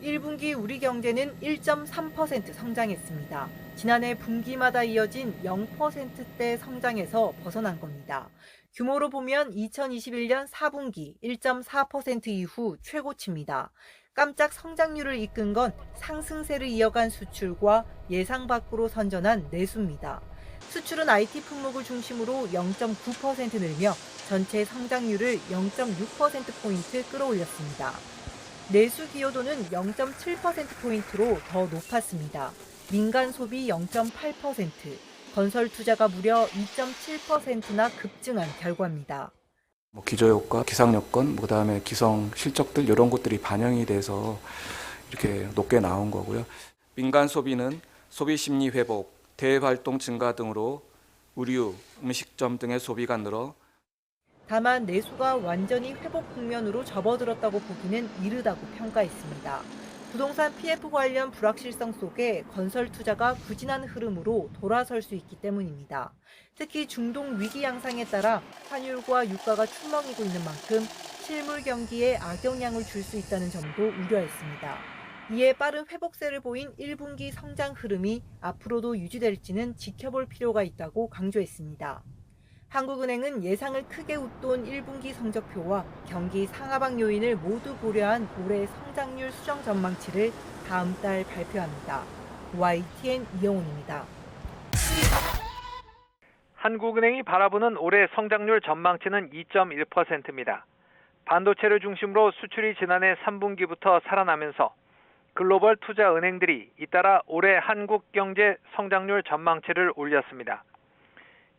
1분기 우리 경제는 1.3% 성장했습니다. 지난해 분기마다 이어진 0%대 성장에서 벗어난 겁니다. 규모로 보면 2021년 4분기 1.4% 이후 최고치입니다. 깜짝 성장률을 이끈 건 상승세를 이어간 수출과 예상 밖으로 선전한 내수입니다. 수출은 IT 품목을 중심으로 0.9% 늘며 전체 성장률을 0.6%포인트 끌어올렸습니다. 내수 기여도는 0.7%포인트로 더 높았습니다. 민간 소비 0.8%, 건설 투자가 무려 2.7%나 급증한 결과입니다. 기저효과, 기상여건, 그다음에 기성 실적들 이런 것들이 반영이 돼서 이렇게 높게 나온 거고요. 민간 소비는 소비 심리 회복, 대외 활동 증가 등으로 의류, 음식점 등의 소비가 늘어 다만 내수가 완전히 회복 국면으로 접어들었다고 보기는 이르다고 평가했습니다. 부동산 PF 관련 불확실성 속에 건설 투자가 부진한 흐름으로 돌아설 수 있기 때문입니다. 특히 중동 위기 양상에 따라 환율과 유가가 출렁이고 있는 만큼 실물 경기에 악영향을 줄 수 있다는 점도 우려했습니다. 이에 빠른 회복세를 보인 1분기 성장 흐름이 앞으로도 유지될지는 지켜볼 필요가 있다고 강조했습니다. 한국은행은 예상을 크게 웃돈 1분기 성적표와 경기 상하방 요인을 모두 고려한 올해 성장률 수정 전망치를 다음 달 발표합니다. YTN 이영훈입니다. 한국은행이 바라보는 올해 성장률 전망치는 2.1%입니다. 반도체를 중심으로 수출이 지난해 3분기부터 살아나면서 글로벌 투자 은행들이 잇따라 올해 한국 경제 성장률 전망치를 올렸습니다.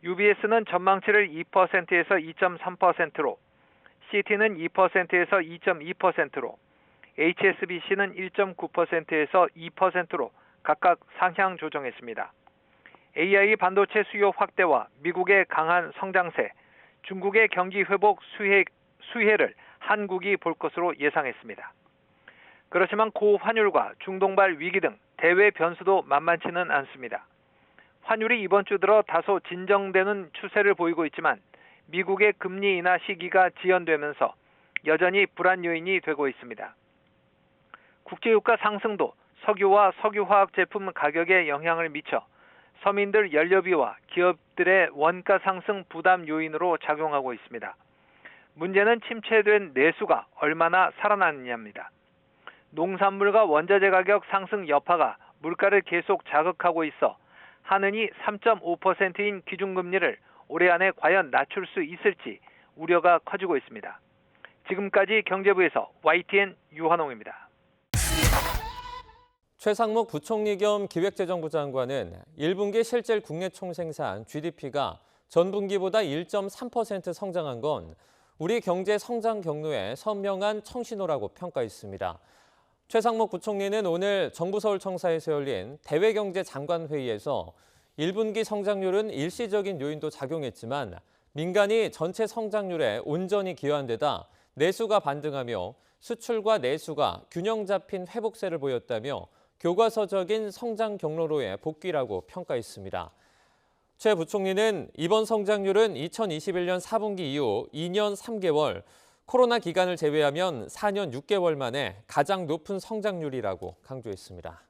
UBS는 전망치를 2%에서 2.3%로, CT는 2%에서 2.2%로, HSBC는 1.9%에서 2%로 각각 상향 조정했습니다. AI 반도체 수요 확대와 미국의 강한 성장세, 중국의 경기 회복 수혜를 한국이 볼 것으로 예상했습니다. 그렇지만 고환율과 중동발 위기 등 대외 변수도 만만치는 않습니다. 환율이 이번 주 들어 다소 진정되는 추세를 보이고 있지만 미국의 금리 인하 시기가 지연되면서 여전히 불안 요인이 되고 있습니다. 국제유가 상승도 석유와 석유화학 제품 가격에 영향을 미쳐 서민들 연료비와 기업들의 원가 상승 부담 요인으로 작용하고 있습니다. 문제는 침체된 내수가 얼마나 살아나느냐입니다. 농산물과 원자재 가격 상승 여파가 물가를 계속 자극하고 있어 한은이 3.5%인 기준금리를 올해 안에 과연 낮출 수 있을지 우려가 커지고 있습니다. 지금까지 경제부에서 YTN 유한홍입니다. 최상목 부총리 겸 기획재정부 장관은 1분기 실질 국내 총생산 GDP가 전분기보다 1.3% 성장한 건 우리 경제 성장 경로의 선명한 청신호라고 평가했습니다. 최상목 부총리는 오늘 정부 서울청사에서 열린 대외경제장관회의에서 1분기 성장률은 일시적인 요인도 작용했지만 민간이 전체 성장률에 온전히 기여한 데다 내수가 반등하며 수출과 내수가 균형 잡힌 회복세를 보였다며 교과서적인 성장 경로로의 복귀라고 평가했습니다. 최 부총리는 이번 성장률은 2021년 4분기 이후 2년 3개월, 코로나 기간을 제외하면 4년 6개월 만에 가장 높은 성장률이라고 강조했습니다.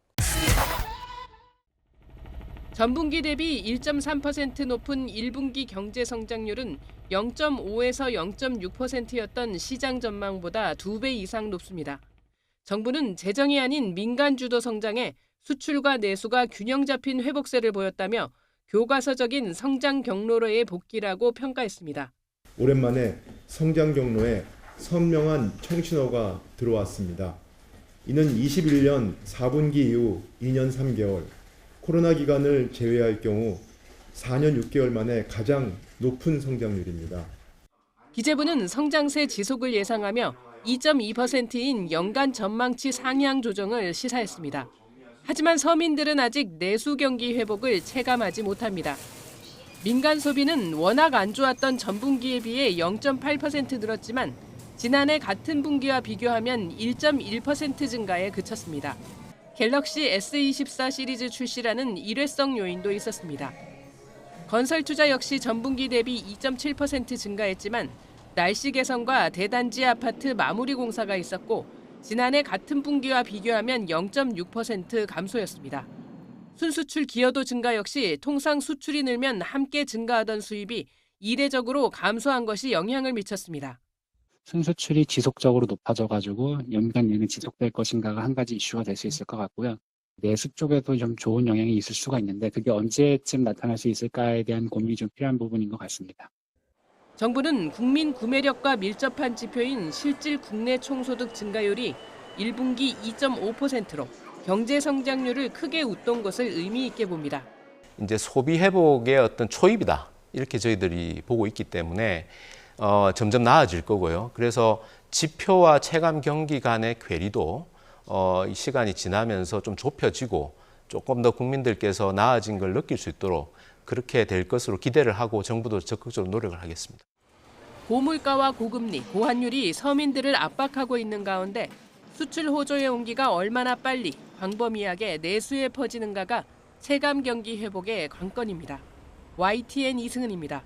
전분기 대비 1.3% 높은 1분기 경제 성장률은 0.5에서 0.6%였던 시장 전망보다 2배 이상 높습니다. 정부는 재정이 아닌 민간 주도 성장에 수출과 내수가 균형 잡힌 회복세를 보였다며 교과서적인 성장 경로로의 복귀라고 평가했습니다. 오랜만에 성장 경로에 선명한 청신호가 들어왔습니다. 이는 21년 4분기 이후 2년 3개월, 코로나 기간을 제외할 경우 4년 6개월 만에 가장 높은 성장률입니다. 기재부는 성장세 지속을 예상하며 2.2%인 연간 전망치 상향 조정을 시사했습니다. 하지만 서민들은 아직 내수 경기 회복을 체감하지 못합니다. 민간 소비는 워낙 안 좋았던 전분기에 비해 0.8% 늘었지만 지난해 같은 분기와 비교하면 1.1% 증가에 그쳤습니다. 갤럭시 S24 시리즈 출시라는 일회성 요인도 있었습니다. 건설 투자 역시 전분기 대비 2.7% 증가했지만 날씨 개선과 대단지 아파트 마무리 공사가 있었고 지난해 같은 분기와 비교하면 0.6% 감소였습니다. 순수출 기여도 증가 역시 통상 수출이 늘면 함께 증가하던 수입이 이례적으로 감소한 것이 영향을 미쳤습니다. 순수출이 지속적으로 높아져가지고 연간 내내 지속될 것인가가 한 가지 이슈가 될 수 있을 것 같고요. 내수 쪽에도 좀 좋은 영향이 있을 수가 있는데 그게 언제쯤 나타날 수 있을까에 대한 고민이 좀 필요한 부분인 것 같습니다. 정부는 국민 구매력과 밀접한 지표인 실질 국내 총소득 증가율이 1분기 2.5%로 경제 성장률을 크게 웃돈 것을 의미 있게 봅니다. 이제 소비 회복의 어떤 초입이다. 이렇게 저희들이 보고 있기 때문에 점점 나아질 거고요. 그래서 지표와 체감 경기 간의 괴리도 이 시간이 지나면서 좀 좁혀지고 조금 더 국민들께서 나아진 걸 느낄 수 있도록 그렇게 될 것으로 기대를 하고 정부도 적극적으로 노력을 하겠습니다. 고물가와 고금리, 고환율이 서민들을 압박하고 있는 가운데 수출 호조의 온기가 얼마나 빨리 광범위하게 내수에 퍼지는가가 체감 경기 회복의 관건입니다. YTN 이승은입니다.